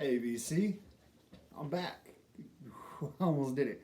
Hey VC, I'm back. Almost did it.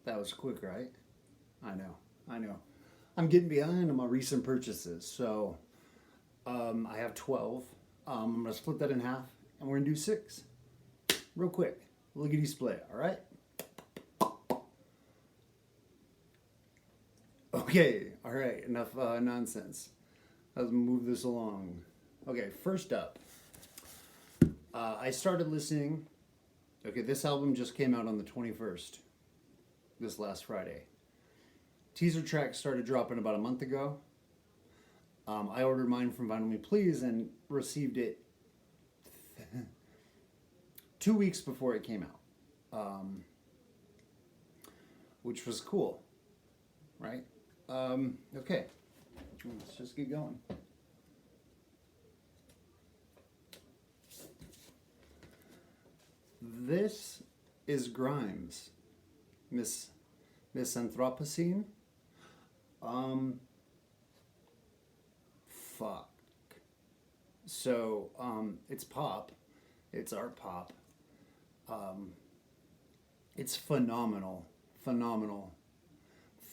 That was quick, right? I know. I'm getting behind on my recent purchases, so I have 12. I'm gonna split that in half, and we're gonna do 6, real quick. Lickety split, all right? Okay, all right. Enough nonsense. Let's move this along. Okay, first up, I started listening. Okay, this album just came out on the 21st, this last Friday. Teaser tracks started dropping about a month ago. I ordered mine from Vinyl Me Please and received it 2 weeks before it came out, which was cool, right? Okay, let's just get going. This is Grimes, Miss Anthropocene. Fuck. So, it's pop. It's art pop. It's phenomenal.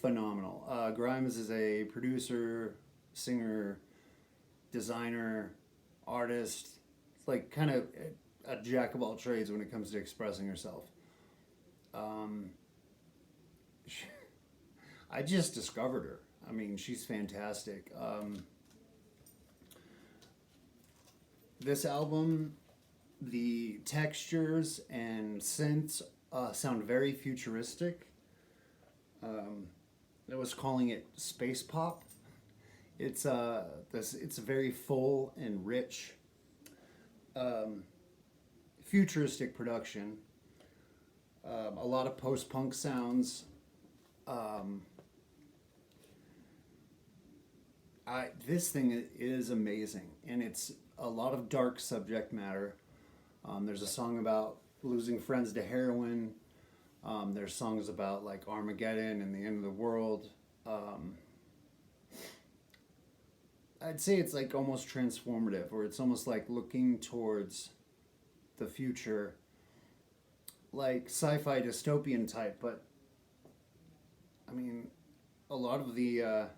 Grimes is a producer, singer, designer, artist. It's like kind of a jack of all trades when it comes to expressing herself. I just discovered her. I mean, she's fantastic. This album, the textures and synths sound very futuristic. I was calling it space pop. It's very full and rich, futuristic production. A lot of post-punk sounds. This thing is amazing, and it's a lot of dark subject matter. There's a song about losing friends to heroin. There's songs about like Armageddon and the end of the world. I'd say it's like almost transformative, or it's almost like looking towards the future, like sci-fi dystopian type. But I mean, a lot of that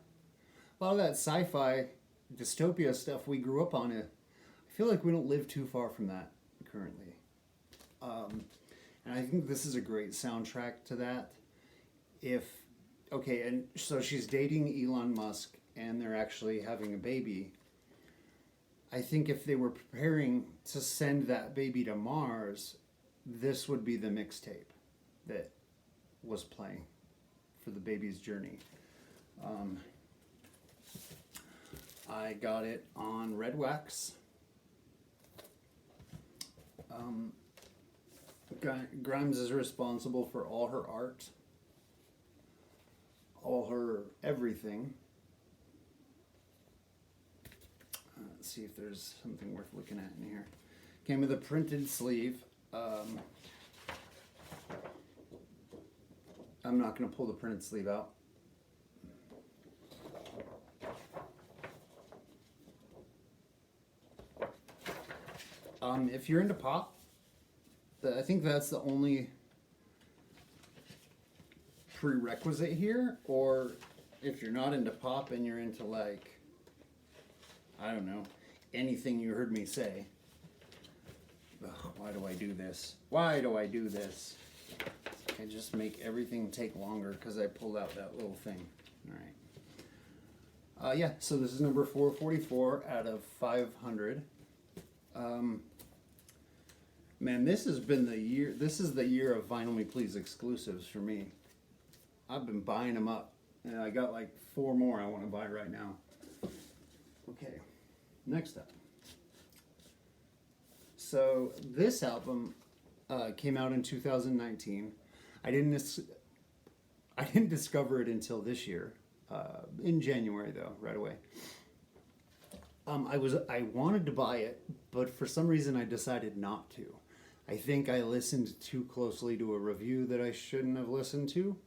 sci-fi dystopia stuff we grew up on, I feel like we don't live too far from that currently. And I think this is a great soundtrack to that. And so she's dating Elon Musk and they're actually having a baby. I think if they were preparing to send that baby to Mars, this would be the mixtape that was playing for the baby's journey. I got it on Red Wax. Grimes is responsible for all her art, all her everything. Let's see if there's something worth looking at in here. Came with a printed sleeve. I'm not going to pull the printed sleeve out. If you're into pop, I think that's the only prerequisite here. Or if you're not into pop and you're into like, I don't know, anything you heard me say. Ugh, why do I do this? I just make everything take longer because I pulled out that little thing. All right. So this is number 444 out of 500. Man, this has been the year. This is the year of Vinyl Me Please exclusives for me. I've been buying them up, and I got like 4 more I want to buy right now. Okay, next up. So this album came out in 2019. I didn't discover it until this year, in January though, right away. I wanted to buy it, but for some reason I decided not to. I think I listened too closely to a review that I shouldn't have listened to,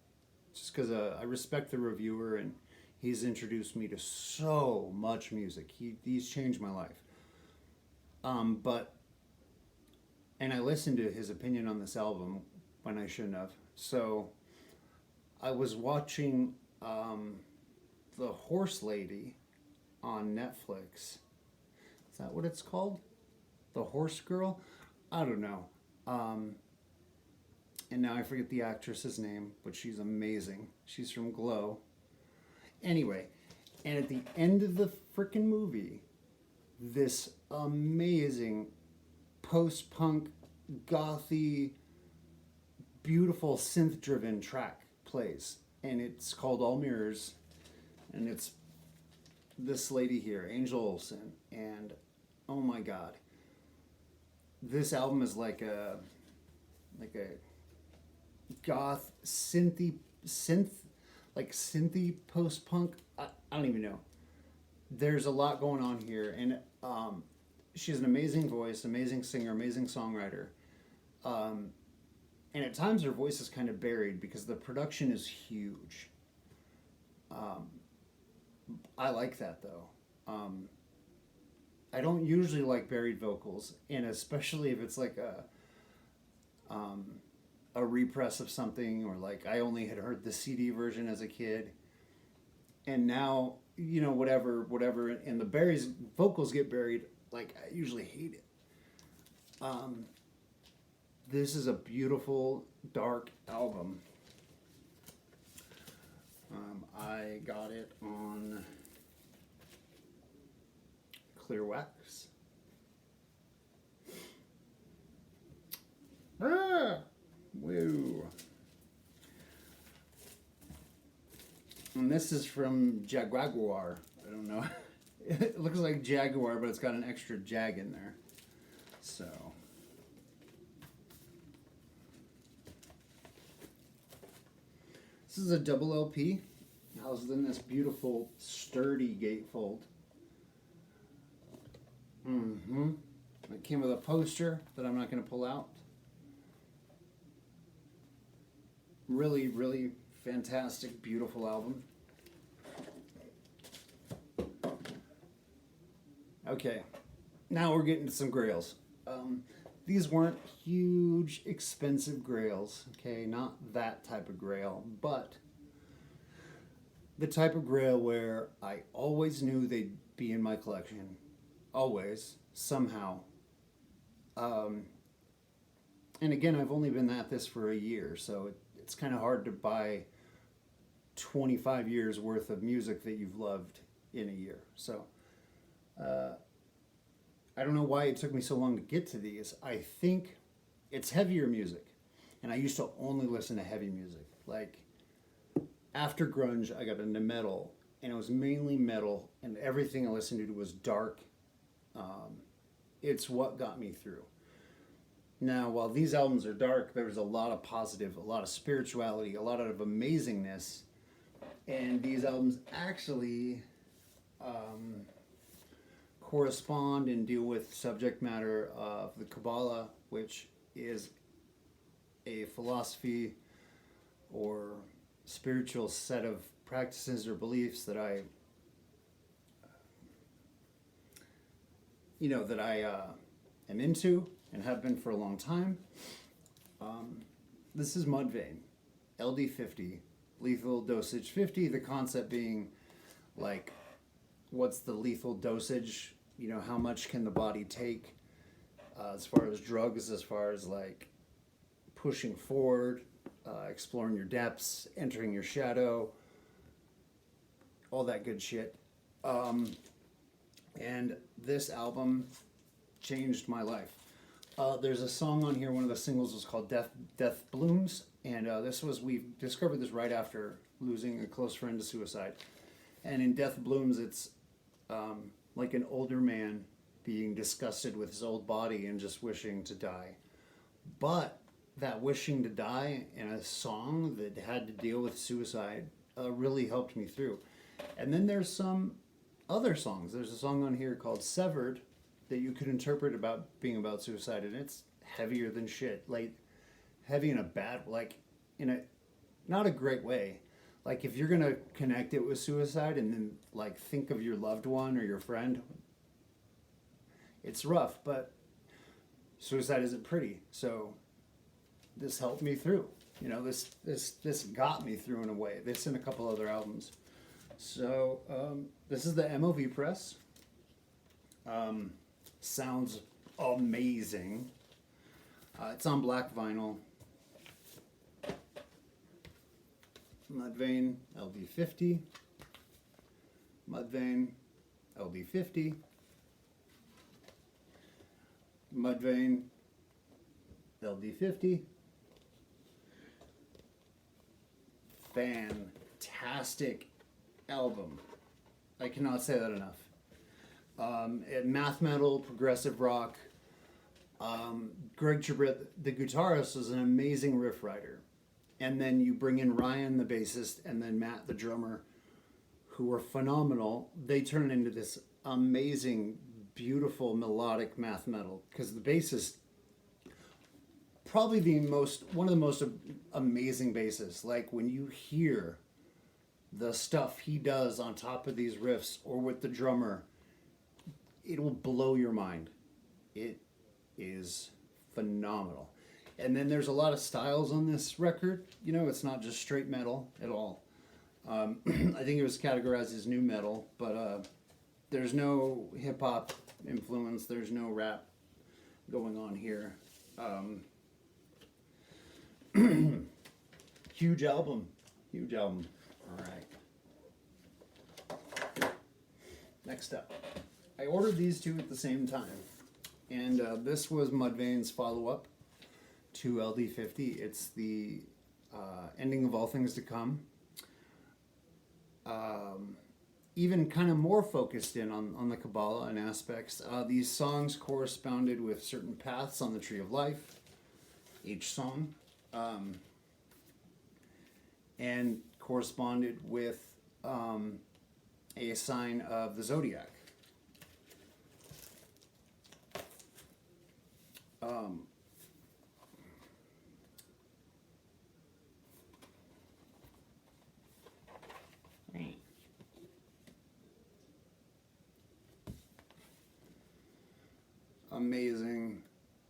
just because I respect the reviewer and he's introduced me to so much music. He's changed my life. But And I listened to his opinion on this album when I shouldn't have. So I was watching The Horse Lady on Netflix. Is that what it's called? The Horse Girl? I don't know. And now I forget the actress's name, but she's amazing. She's from Glow. Anyway, and at the end of the freaking movie, this amazing post-punk, gothy, beautiful synth-driven track plays. And it's called All Mirrors. And it's this lady here, Angel Olsen. And oh my God. This album is like a goth synthy post-punk. I don't even know. There's a lot going on here, and she has an amazing voice, amazing singer, amazing songwriter, and at times her voice is kind of buried because the production is huge. I like that though. I don't usually like buried vocals, and especially if it's like a repress of something, or like I only had heard the CD version as a kid, and now whatever, and the Barry's vocals get buried. Like I usually hate it. This is a beautiful dark album. I got it on Clear Wax. Woo. And this is from Jaguar. I don't know. It looks like Jaguar, but it's got an extra jag in there. So. This is a double LP, housed in this beautiful, sturdy gatefold. It came with a poster that I'm not going to pull out. Really, really fantastic, beautiful album. Okay, now we're getting to some grails. These weren't huge, expensive grails, okay? Not that type of grail, but the type of grail where I always knew they'd be in my collection. Always, somehow. And again, I've only been at this for a year, so it's kind of hard to buy 25 years worth of music that you've loved in a year. So, I don't know why it took me so long to get to these. I think it's heavier music. And I used to only listen to heavy music. Like, after grunge, I got into metal. And it was mainly metal. And everything I listened to was dark. It's what got me through. Now, while these albums are dark, there's a lot of positive, a lot of spirituality, a lot of amazingness. And these albums actually correspond and deal with subject matter of the Kabbalah, which is a philosophy or spiritual set of practices or beliefs that I am into and have been for a long time. This is Mudvayne LD50, lethal dosage 50. The concept being like, what's the lethal dosage? How much can the body take as far as drugs, as far as like pushing forward, exploring your depths, entering your shadow, all that good shit. And this album changed my life. There's a song on here, one of the singles was called Death Blooms, and we discovered this right after losing a close friend to suicide. And in Death Blooms, it's like an older man being disgusted with his old body and just wishing to die. But that wishing to die in a song that had to deal with suicide really helped me through. And then there's some other songs. There's a song on here called Severed that you could interpret about being about suicide, and it's heavier than shit. Like, heavy in a bad, like, in a, not a great way. Like, if you're gonna connect it with suicide and then, like, think of your loved one or your friend, it's rough. But suicide isn't pretty. So this helped me through. You know, this got me through in a way. This and a couple other albums. So this is the MOV press. Sounds amazing. It's on black vinyl. Mudvayne LD50. Mudvayne LD50. Mudvayne LD50. Fantastic album. I cannot say that enough. Math metal, progressive rock. Greg Chabrit, the guitarist, was an amazing riff writer. And then you bring in Ryan, the bassist, and then Matt, the drummer, who were phenomenal. They turn into this amazing, beautiful, melodic math metal. Because the bassist, probably one of the most amazing bassists. Like when you hear the stuff he does on top of these riffs or with the drummer, it will blow your mind. It is phenomenal. And then there's a lot of styles on this record. You know, it's not just straight metal at all. I think it was categorized as new metal, but there's no hip hop influence. There's no rap going on here. Huge album. Huge album. All right. Next up. I ordered these two at the same time. And this was Mudvayne's follow-up to LD50. It's the ending of All Things to Come. Even kind of more focused in on the Kabbalah and aspects. These songs corresponded with certain paths on the Tree of Life, each song. And corresponded with a sign of the zodiac.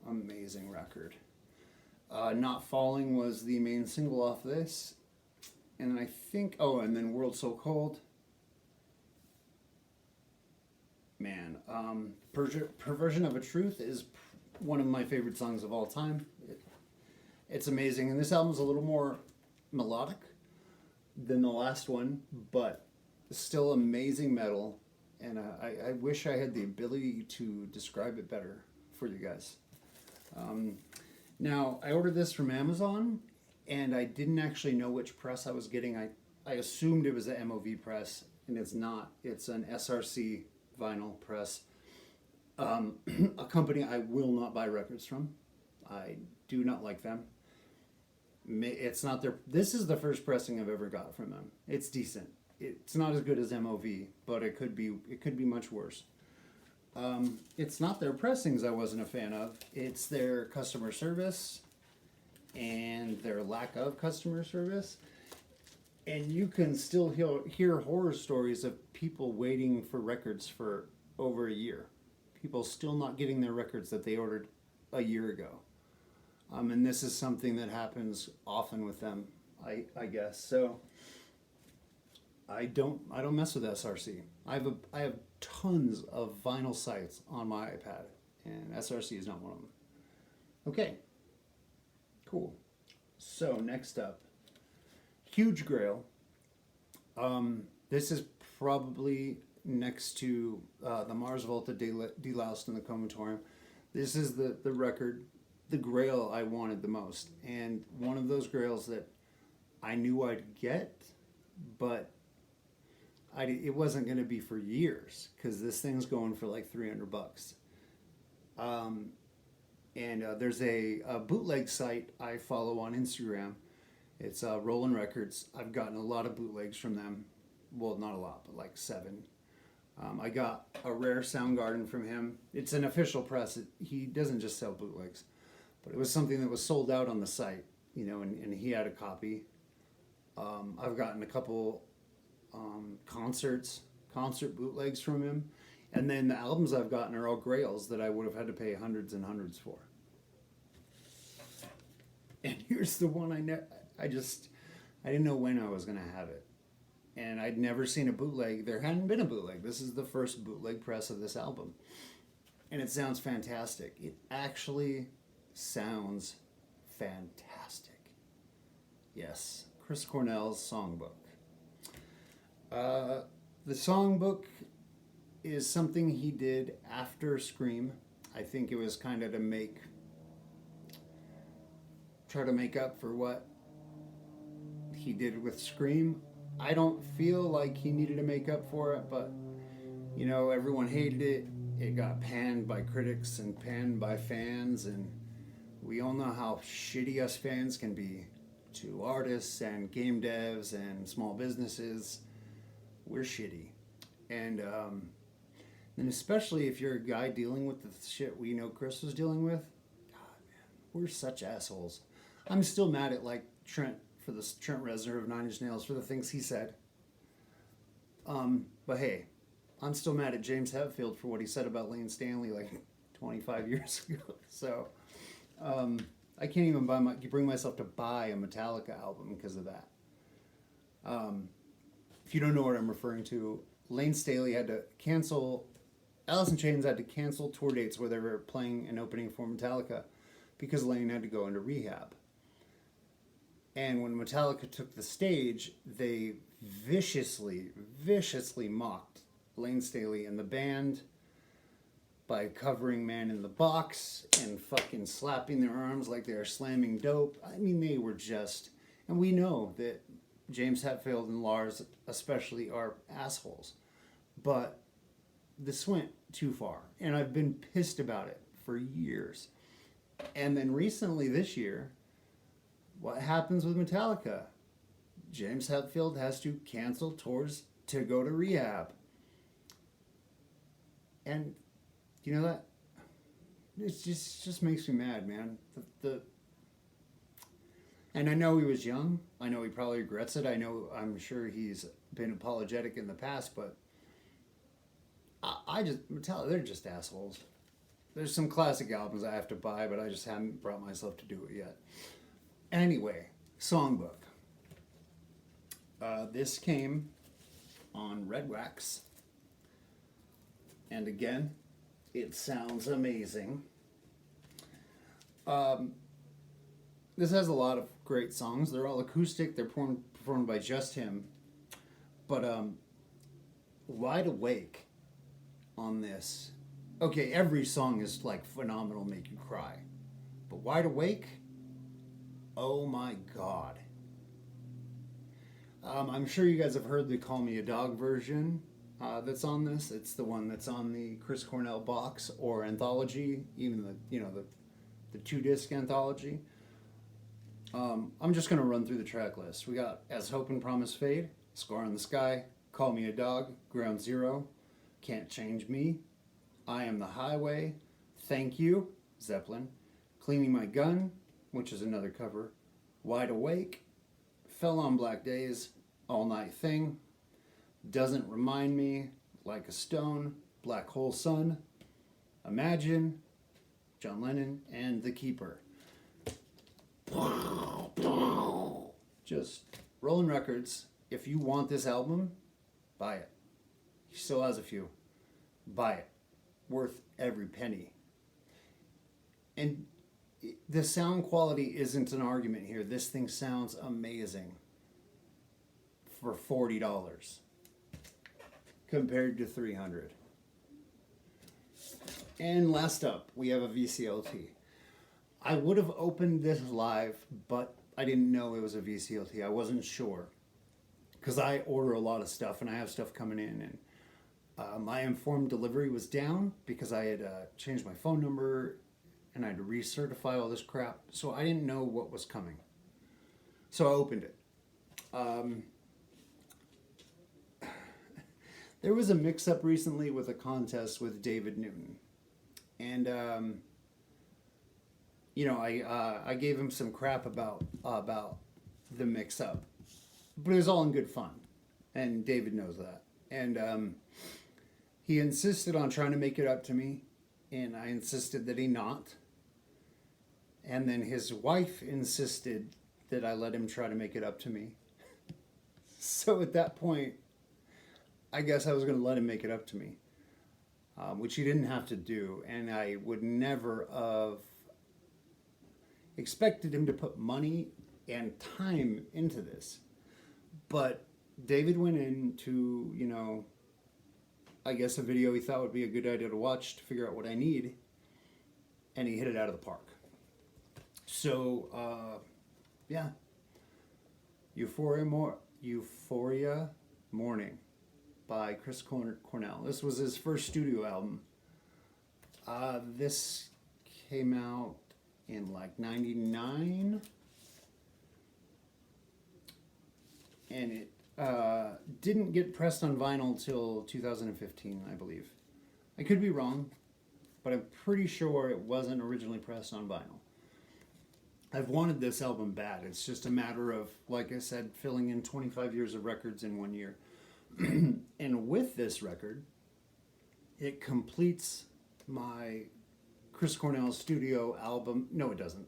Amazing record. Not Falling was the main single off this. And I think, and then World So Cold. Man, Perversion of a Truth is one of my favorite songs of all time. It's amazing. And this album's a little more melodic than the last one, but still amazing metal. And I wish I had the ability to describe it better for you guys. Now, I ordered this from Amazon, and I didn't actually know which press I was getting. I assumed it was an MOV press, and it's not. It's an SRC vinyl press. A company I will not buy records from. I do not like them. It's not their. This is the first pressing I've ever got from them. It's decent. It's not as good as MOV, but it could be much worse. It's not their pressings I wasn't a fan of. It's their customer service and their lack of customer service. And you can still hear horror stories of people waiting for records for over a year. People still not getting their records that they ordered a year ago. And this is something that happens often with them, I guess. So I don't mess with SRC. I have tons of vinyl sites on my iPad, and SRC is not one of them. Okay, cool. So next up, Huge Grail. This is probably next to the Mars Volta Deloused in the Comatorium. This is the record, the Grail I wanted the most, and one of those Grails that I knew I'd get, but it wasn't going to be for years because this thing's going for like $300. And there's a bootleg site I follow on Instagram. It's Rollin' Records. I've gotten a lot of bootlegs from them. Well, not a lot, but like 7. I got a rare Soundgarden from him. It's an official press. He doesn't just sell bootlegs, but it was something that was sold out on the site, and he had a copy. I've gotten a couple concert bootlegs from him, and then the albums I've gotten are all Grails that I would have had to pay hundreds and hundreds for. And here's the one I didn't know when I was gonna have it, and I'd never seen a bootleg. There hadn't been a bootleg. This is the first bootleg press of this album, and it sounds fantastic. It actually sounds fantastic. Yes, Chris Cornell's songbook. The songbook is something he did after Scream. I think it was kind of to try to make up for what he did with Scream. I don't feel like he needed to make up for it, but you know, everyone hated it. It got panned by critics and panned by fans, and we all know how shitty us fans can be to artists and game devs and small businesses. We're shitty. And especially if you're a guy dealing with the shit we know Chris was dealing with, God, man, we're such assholes. I'm still mad at like Trent Reznor of Nine Inch Nails for the things he said. But hey, I'm still mad at James Hetfield for what he said about Lane Stanley like 25 years ago. So I can't even bring myself to buy a Metallica album because of that. If you don't know what I'm referring to, Lane Staley had to cancel, Alice in Chains had to cancel tour dates where they were playing an opening for Metallica because Lane had to go into rehab. And when Metallica took the stage, they viciously mocked Lane Staley and the band by covering Man in the Box and fucking slapping their arms like they were slamming dope. I mean, they were just... And we know that James Hetfield and Lars especially are assholes. But this went too far. And I've been pissed about it for years. And then recently this year, what happens with Metallica? James Hetfield has to cancel tours to go to rehab. And you know that? It just makes me mad, man. And I know he was young. I know he probably regrets it. I'm sure he's been apologetic in the past, but Metallica, they're just assholes. There's some classic albums I have to buy, but I just haven't brought myself to do it yet. Anyway, songbook. This came on Red Wax. And again, it sounds amazing. This has a lot of great songs. They're all acoustic. They're performed by just him. But Wide Awake on this. Okay, every song is like phenomenal, make you cry. But Wide Awake, oh my God. I'm sure you guys have heard the Call Me a Dog version that's on this. It's the one that's on the Chris Cornell box or anthology, even the 2-disc anthology. I'm just going to run through the track list. We got As Hope and Promise Fade, Scar in the Sky, Call Me a Dog, Ground Zero, Can't Change Me, I Am the Highway, Thank You, Zeppelin, Cleaning My Gun, which is another cover, Wide Awake, Fell on Black Days, All Night Thing, Doesn't Remind Me, Like a Stone, Black Hole Sun, Imagine, John Lennon, and The Keeper. Just rolling records. If you want this album, buy it. He still has a few. Buy it. Worth every penny. And the sound quality isn't an argument here. This thing sounds amazing for $40 compared to $300. And last up, we have a VCLT. I would have opened this live, but I didn't know it was a VCLT. I wasn't sure. Because I order a lot of stuff, and I have stuff coming in. And my informed delivery was down because I had changed my phone number, and I had to recertify all this crap. So I didn't know what was coming. So I opened it. There was a mix-up recently with a contest with David Newton. And... I gave him some crap about the mix-up, but it was all in good fun, and David knows that. And he insisted on trying to make it up to me, and I insisted that he not. And then his wife insisted that I let him try to make it up to me. So at that point, I guess I was going to let him make it up to me, which he didn't have to do. And I would never have expected him to put money and time into this. But David went into, I guess a video he thought would be a good idea to watch to figure out what I need. And he hit it out of the park. So, yeah. Euphoria Morning by Chris Cornell. This was his first studio album. This came out in like 99. And it didn't get pressed on vinyl till 2015, I believe. I could be wrong, but I'm pretty sure it wasn't originally pressed on vinyl. I've wanted this album bad. It's just a matter of, like I said, filling in 25 years of records in 1 year. And with this record, it completes my Chris Cornell studio album. No, it doesn't.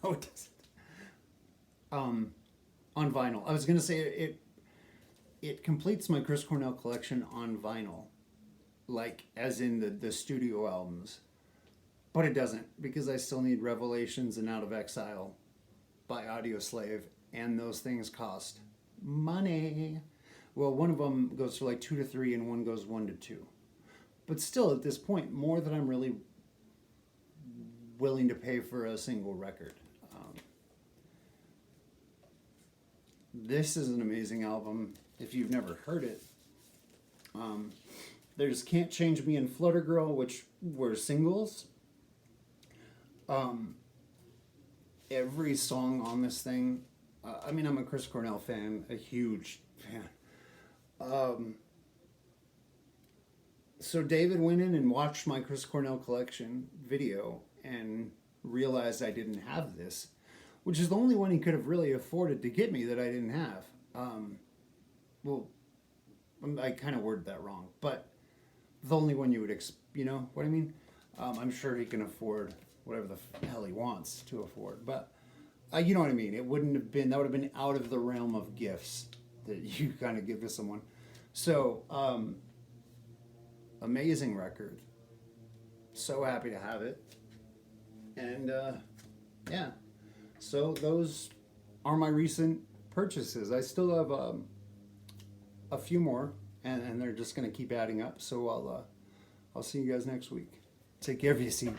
No, it doesn't. On vinyl. I was going to say it completes my Chris Cornell collection on vinyl. Like, as in the studio albums. But it doesn't, because I still need Revelations and Out of Exile by Audioslave, and those things cost money. Well, one of them goes for like 2 to 3, and one goes 1 to 2. But still, at this point, more than I'm really willing to pay for a single record. This is an amazing album. If you've never heard it, there's Can't Change Me and Flutter Girl, which were singles. Every song on this thing, I'm a Chris Cornell fan, a huge fan. So David went in and watched my Chris Cornell collection video and realized I didn't have this, which is the only one he could have really afforded to get me that I didn't have. Well, I kind of worded that wrong, but the only one you would, you know what I mean? I'm sure he can afford whatever the hell he wants to afford, but you know what I mean? It wouldn't have been, that would have been out of the realm of gifts that you kind of give to someone. So, amazing record. So happy to have it. And, yeah. So those are my recent purchases. I still have a few more, and they're just going to keep adding up. So I'll see you guys next week. Take care of you. See.